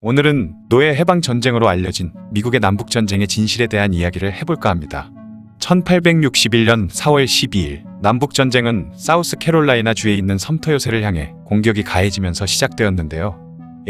오늘은 노예 해방 전쟁으로 알려진 미국의 남북 전쟁의 진실에 대한 이야기를 해볼까 합니다. 1861년 4월 12일 남북 전쟁은 사우스캐롤라이나 주에 있는 섬터 요새를 향해 공격이 가해지면서 시작되었는데요.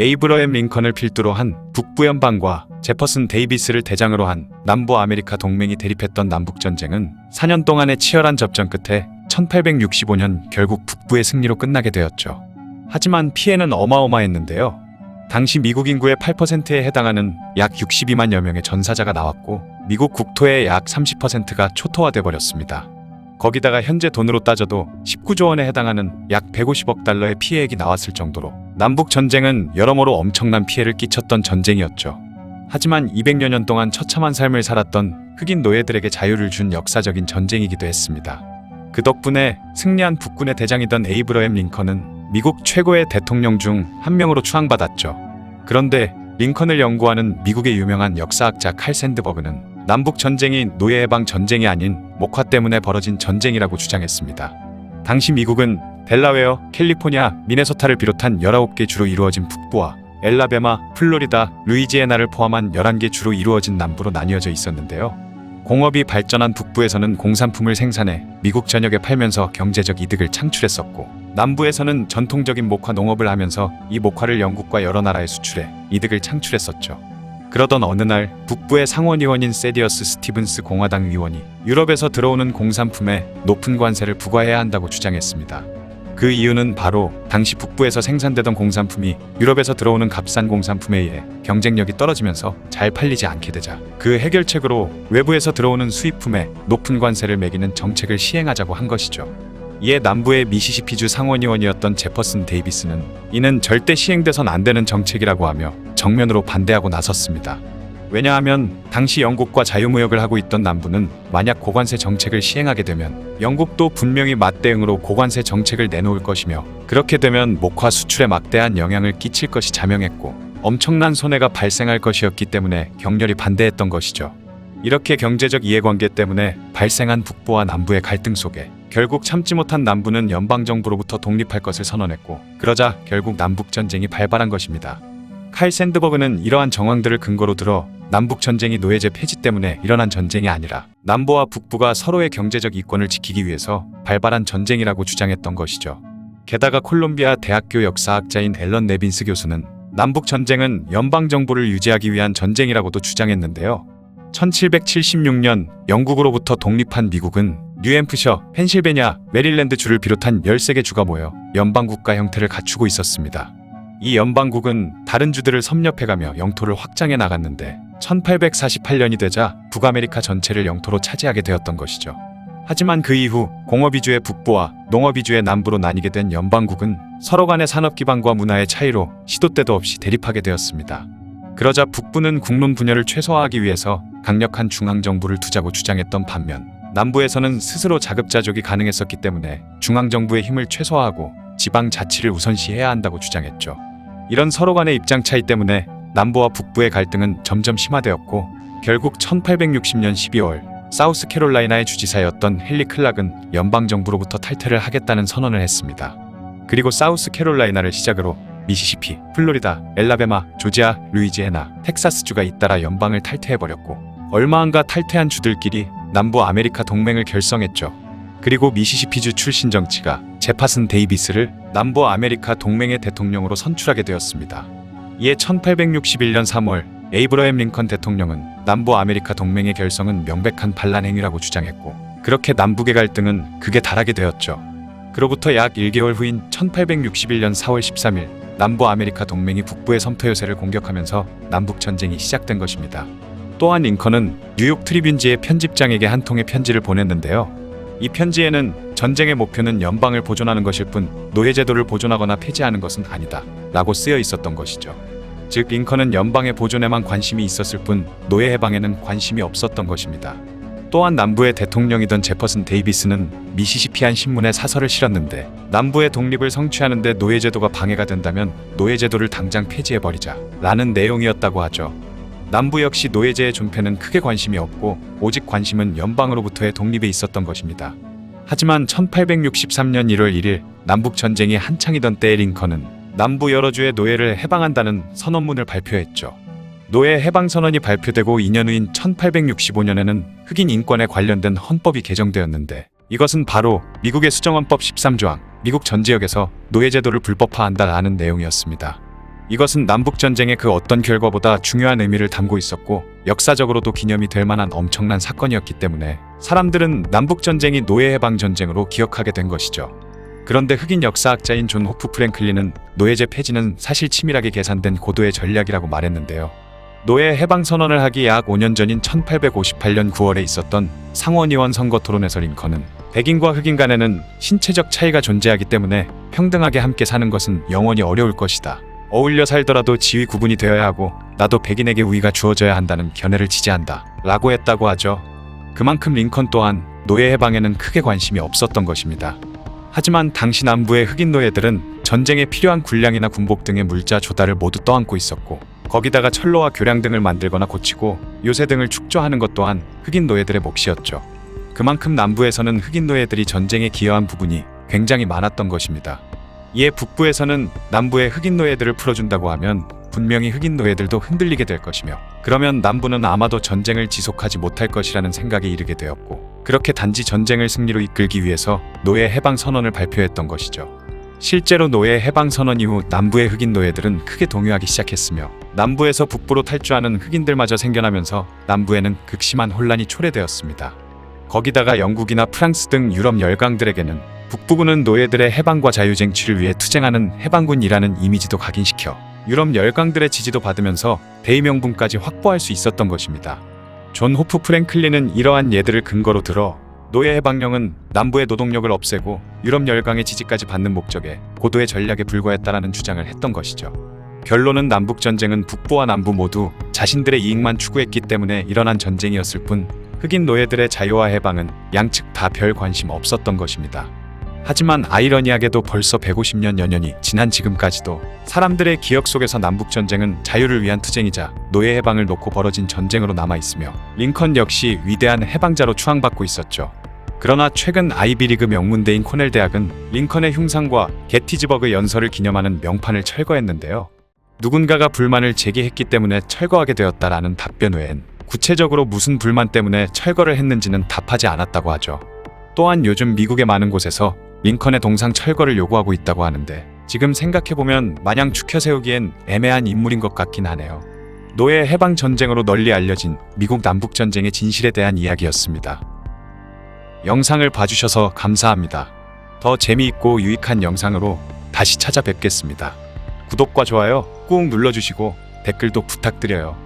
에이브러햄 링컨을 필두로 한 북부 연방과 제퍼슨 데이비스를 대장으로 한 남부 아메리카 동맹이 대립했던 남북 전쟁은 4년 동안의 치열한 접전 끝에 1865년 결국 북부의 승리로 끝나게 되었죠. 하지만 피해는 어마어마했는데요. 당시 미국 인구의 8%에 해당하는 약 62만여 명의 전사자가 나왔고 미국 국토의 약 30%가 초토화돼 버렸습니다. 거기다가 현재 돈으로 따져도 19조 원에 해당하는 약 150억 달러의 피해액이 나왔을 정도로 남북 전쟁은 여러모로 엄청난 피해를 끼쳤던 전쟁이었죠. 하지만 200여 년 동안 처참한 삶을 살았던 흑인 노예들에게 자유를 준 역사적인 전쟁이기도 했습니다. 그 덕분에 승리한 북군의 대장이던 에이브러햄 링컨은 미국 최고의 대통령 중 한 명으로 추앙받았죠. 그런데 링컨을 연구하는 미국의 유명한 역사학자 칼 샌드버그는 남북 전쟁이 노예 해방 전쟁이 아닌 목화 때문에 벌어진 전쟁이라고 주장했습니다. 당시 미국은 델라웨어, 캘리포니아, 미네소타를 비롯한 19개 주로 이루어진 북부와 엘라베마, 플로리다, 루이지애나를 포함한 11개 주로 이루어진 남부로 나뉘어져 있었는데요. 공업이 발전한 북부에서는 공산품을 생산해 미국 전역에 팔면서 경제적 이득을 창출했었고, 남부에서는 전통적인 목화 농업을 하면서 이 목화를 영국과 여러 나라에 수출해 이득을 창출했었죠. 그러던 어느 날 북부의 상원의원인 세디어스 스티븐스 공화당 의원이 유럽에서 들어오는 공산품에 높은 관세를 부과해야 한다고 주장했습니다. 그 이유는 바로 당시 북부에서 생산되던 공산품이 유럽에서 들어오는 값싼 공산품에 의해 경쟁력이 떨어지면서 잘 팔리지 않게 되자 그 해결책으로 외부에서 들어오는 수입품에 높은 관세를 매기는 정책을 시행하자고 한 것이죠. 이에 남부의 미시시피주 상원의원이었던 제퍼슨 데이비스는 이는 절대 시행돼선 안 되는 정책이라고 하며 정면으로 반대하고 나섰습니다. 왜냐하면 당시 영국과 자유무역을 하고 있던 남부는 만약 고관세 정책을 시행하게 되면 영국도 분명히 맞대응으로 고관세 정책을 내놓을 것이며, 그렇게 되면 목화 수출에 막대한 영향을 끼칠 것이 자명했고 엄청난 손해가 발생할 것이었기 때문에 격렬히 반대했던 것이죠. 이렇게 경제적 이해관계 때문에 발생한 북부와 남부의 갈등 속에 결국 참지 못한 남부는 연방정부로부터 독립할 것을 선언했고, 그러자 결국 남북전쟁이 발발한 것입니다. 칼 샌드버그는 이러한 정황들을 근거로 들어 남북전쟁이 노예제 폐지 때문에 일어난 전쟁이 아니라 남부와 북부가 서로의 경제적 이권을 지키기 위해서 발발한 전쟁이라고 주장했던 것이죠. 게다가 콜롬비아 대학교 역사학자인 앨런 네빈스 교수는 남북전쟁은 연방정부를 유지하기 위한 전쟁이라고도 주장했는데요. 1776년 영국으로부터 독립한 미국은 뉴햄프셔, 펜실베니아, 메릴랜드 주를 비롯한 13개 주가 모여 연방국가 형태를 갖추고 있었습니다. 이 연방국은 다른 주들을 섭렵해가며 영토를 확장해 나갔는데 1848년이 되자 북아메리카 전체를 영토로 차지하게 되었던 것이죠. 하지만 그 이후 공업위주의 북부와 농업위주의 남부로 나뉘게 된 연방국은 서로 간의 산업 기반과 문화의 차이로 시도 때도 없이 대립하게 되었습니다. 그러자 북부는 국론 분열을 최소화하기 위해서 강력한 중앙정부를 두자고 주장했던 반면, 남부에서는 스스로 자급자족이 가능했었기 때문에 중앙정부의 힘을 최소화하고 지방 자치를 우선시해야 한다고 주장했죠. 이런 서로 간의 입장 차이 때문에 남부와 북부의 갈등은 점점 심화되었고, 결국 1860년 12월 사우스캐롤라이나의 주지사였던 헨리 클락은 연방정부로부터 탈퇴를 하겠다는 선언을 했습니다. 그리고 사우스캐롤라이나를 시작으로 미시시피, 플로리다, 엘라베마, 조지아, 루이지애나, 텍사스주가 잇따라 연방을 탈퇴해버렸고, 얼마 안가 탈퇴한 주들끼리 남부 아메리카 동맹을 결성했죠. 그리고 미시시피주 출신 정치가 제퍼슨 데이비스를 남부 아메리카 동맹의 대통령으로 선출하게 되었습니다. 이에 1861년 3월 에이브러햄 링컨 대통령은 남부 아메리카 동맹의 결성은 명백한 반란 행위라고 주장했고, 그렇게 남북의 갈등은 극에 달하게 되었죠. 그로부터 약 1개월 후인 1861년 4월 13일 남부 아메리카 동맹이 북부의 섬터 요새를 공격하면서 남북 전쟁이 시작된 것입니다. 또한 링컨은 뉴욕 트리뷴지의 편집장에게 한 통의 편지를 보냈는데요. 이 편지에는 전쟁의 목표는 연방을 보존하는 것일 뿐 노예제도를 보존하거나 폐지하는 것은 아니다 라고 쓰여 있었던 것이죠. 즉 링컨은 연방의 보존에만 관심이 있었을 뿐 노예 해방에는 관심이 없었던 것입니다. 또한 남부의 대통령이던 제퍼슨 데이비스는 미시시피안 신문에 사설을 실었는데, 남부의 독립을 성취하는 데 노예제도가 방해가 된다면 노예제도를 당장 폐지해버리자 라는 내용이었다고 하죠. 남부 역시 노예제의 존폐는 크게 관심이 없고 오직 관심은 연방으로부터의 독립에 있었던 것입니다. 하지만 1863년 1월 1일 남북전쟁이 한창이던 때의 링컨은 남부 여러 주의 노예를 해방한다는 선언문을 발표했죠. 노예 해방 선언이 발표되고 2년 후인 1865년에는 흑인 인권에 관련된 헌법이 개정되었는데 이것은 바로 미국의 수정헌법 13조항 미국 전 지역에서 노예제도를 불법화한다라는 내용이었습니다. 이것은 남북전쟁의 그 어떤 결과보다 중요한 의미를 담고 있었고 역사적으로도 기념이 될 만한 엄청난 사건이었기 때문에 사람들은 남북전쟁이 노예 해방 전쟁으로 기억하게 된 것이죠. 그런데 흑인 역사학자인 존 호프 프랭클린은 노예제 폐지는 사실 치밀하게 계산된 고도의 전략이라고 말했는데요. 노예 해방 선언을 하기 약 5년 전인 1858년 9월에 있었던 상원의원 선거 토론에서 링컨은 백인과 흑인 간에는 신체적 차이가 존재하기 때문에 평등하게 함께 사는 것은 영원히 어려울 것이다. 어울려 살더라도 지위 구분이 되어야 하고 나도 백인에게 우위가 주어져야 한다는 견해를 지지한다 라고 했다고 하죠. 그만큼 링컨 또한 노예 해방에는 크게 관심이 없었던 것입니다. 하지만 당시 남부의 흑인 노예들은 전쟁에 필요한 군량이나 군복 등의 물자 조달을 모두 떠안고 있었고 거기다가 철로와 교량 등을 만들거나 고치고 요새 등을 축조하는 것 또한 흑인 노예들의 몫이었죠. 그만큼 남부에서는 흑인 노예들이 전쟁에 기여한 부분이 굉장히 많았던 것입니다. 이에 북부에서는 남부의 흑인 노예들을 풀어준다고 하면 분명히 흑인 노예들도 흔들리게 될 것이며 그러면 남부는 아마도 전쟁을 지속하지 못할 것이라는 생각에 이르게 되었고 그렇게 단지 전쟁을 승리로 이끌기 위해서 노예 해방 선언을 발표했던 것이죠. 실제로 노예 해방 선언 이후 남부의 흑인 노예들은 크게 동요하기 시작했으며 남부에서 북부로 탈주하는 흑인들마저 생겨나면서 남부에는 극심한 혼란이 초래되었습니다. 거기다가 영국이나 프랑스 등 유럽 열강들에게는 북부군은 노예들의 해방과 자유쟁취를 위해 투쟁하는 해방군이라는 이미지도 각인시켜 유럽 열강들의 지지도 받으면서 대의명분까지 확보할 수 있었던 것입니다. 존 호프 프랭클린은 이러한 예들을 근거로 들어 노예 해방령은 남부의 노동력을 없애고 유럽 열강의 지지까지 받는 목적에 고도의 전략에 불과했다라는 주장을 했던 것이죠. 결론은 남북전쟁은 북부와 남부 모두 자신들의 이익만 추구했기 때문에 일어난 전쟁이었을 뿐 흑인 노예들의 자유와 해방은 양측 다 별 관심 없었던 것입니다. 하지만 아이러니하게도 벌써 150년 여년이 지난 지금까지도 사람들의 기억 속에서 남북전쟁은 자유를 위한 투쟁이자 노예 해방을 놓고 벌어진 전쟁으로 남아있으며 링컨 역시 위대한 해방자로 추앙받고 있었죠. 그러나 최근 아이비리그 명문대인 코넬 대학은 링컨의 흉상과 게티즈버그 연설을 기념하는 명판을 철거했는데요. 누군가가 불만을 제기했기 때문에 철거하게 되었다라는 답변 외엔 구체적으로 무슨 불만 때문에 철거를 했는지는 답하지 않았다고 하죠. 또한 요즘 미국의 많은 곳에서 링컨의 동상 철거를 요구하고 있다고 하는데 지금 생각해보면 마냥 죽혀세우기엔 애매한 인물인 것 같긴 하네요. 노예 해방 전쟁으로 널리 알려진 미국 남북전쟁의 진실에 대한 이야기였습니다. 영상을 봐주셔서 감사합니다. 더 재미있고 유익한 영상으로 다시 찾아뵙겠습니다. 구독과 좋아요 꾹 눌러주시고 댓글도 부탁드려요.